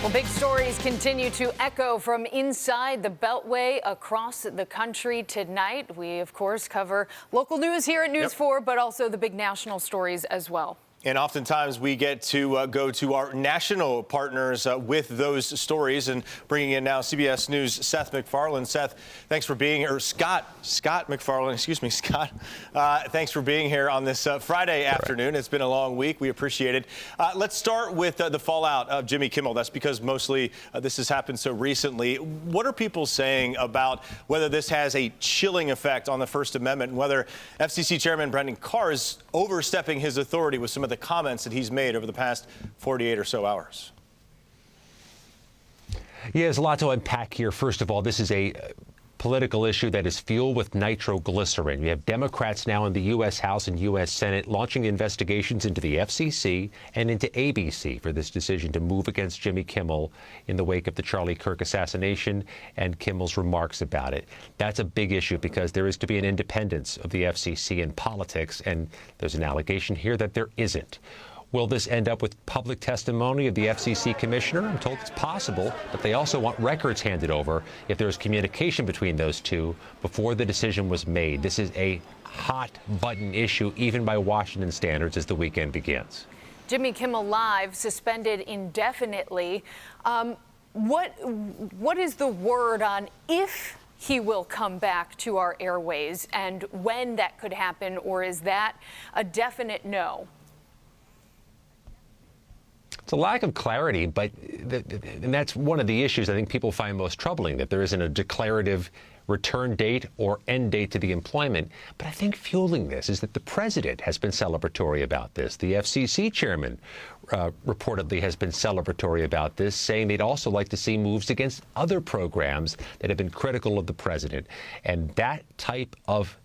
Well, big stories continue to echo from inside the Beltway across the country tonight. We, of course, cover local news here at News 4, but also the big national stories as well. And oftentimes we get to go to our national partners with those stories, and bringing in now CBS News' Seth MacFarlane. Seth, thanks for being here. Scott MacFarlane, excuse me, Scott. Thanks for being here on this Friday afternoon. It's been a long week. We appreciate it. Let's start with the fallout of Jimmy Kimmel. That's because mostly this has happened so recently. What are people saying about whether this has a chilling effect on the First Amendment and whether FCC Chairman Brendan Carr is overstepping his authority with some of the comments that he's made over the past 48 or so hours? Yeah, there's a lot to unpack here. First of all, this is a political issue that is fueled with nitroglycerin. You have Democrats now in the U.S. House and U.S. Senate launching investigations into the FCC and into ABC for this decision to move against Jimmy Kimmel in the wake of the Charlie Kirk assassination and Kimmel's remarks about it. That's a big issue because there is to be an independence of the FCC in politics, and there's an allegation here that there isn't. Will this end up with public testimony of the FCC commissioner? I'm told it's possible, but they also want records handed over if there's communication between those two before the decision was made. This is a hot-button issue, even by Washington standards, as the weekend begins. Jimmy Kimmel Live suspended indefinitely. What is the word on if he will come back to our airways and when that could happen, or is that a definite no? It's a lack of clarity, but and that's one of the issues I think people find most troubling, that there isn't a declarative return date or end date to the employment. But I think fueling this is that the president has been celebratory about this. The FCC chairman reportedly has been celebratory about this, saying they'd also like to see moves against other programs that have been critical of the president. And that type of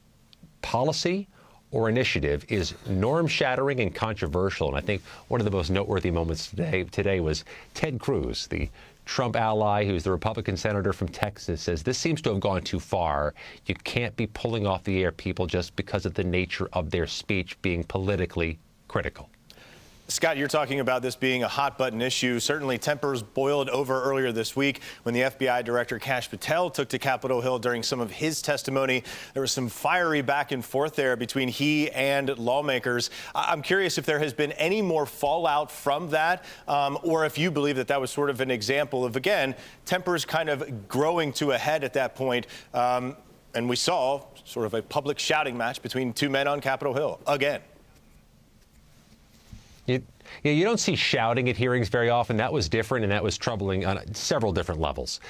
policy or initiative is norm-shattering and controversial. And I think one of the most noteworthy moments today was Ted Cruz, the Trump ally, who's the Republican senator from Texas, says this seems to have gone too far. You can't be pulling off the air people just because of the nature of their speech being politically critical. Scott, you're talking about this being a hot-button issue. Certainly tempers boiled over earlier this week when the FBI Director Kash Patel took to Capitol Hill during some of his testimony. There was some fiery back and forth there between he and lawmakers. I'm curious if there has been any more fallout from that, or if you believe that that was sort of an example of, again, tempers kind of growing to a head at that point. And we saw sort of a public shouting match between two men on Capitol Hill again. You don't see shouting at hearings very often. That was different, and that was troubling on several different levels,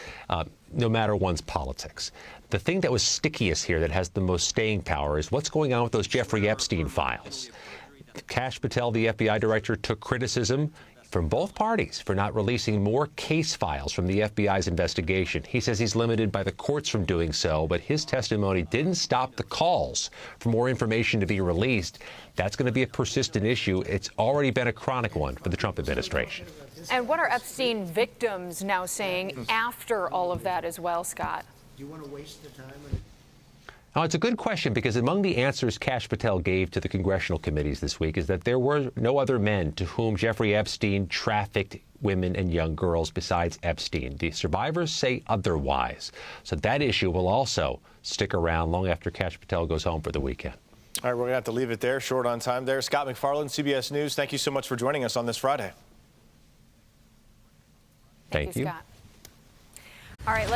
no matter one's politics. The thing that was stickiest here, that has the most staying power, is what's going on with those Jeffrey Epstein files. Kash Patel, the FBI director, took criticism from both parties for not releasing more case files from the FBI's investigation. He says he's limited by the courts from doing so, but his testimony didn't stop the calls for more information to be released. That's going to be a persistent issue. It's already been a chronic one for the Trump administration. And what are Epstein victims now saying after all of that as well, Scott? Do you want to waste the time? Now, it's a good question, because among the answers Kash Patel gave to the congressional committees this week is that there were no other men to whom Jeffrey Epstein trafficked women and young girls besides Epstein. The survivors say otherwise. So that issue will also stick around long after Kash Patel goes home for the weekend. All right, we're going to have to leave it there. Short on time there. Scott MacFarlane, CBS News, thank you so much for joining us on this Friday. Thank you, Scott. All right, let's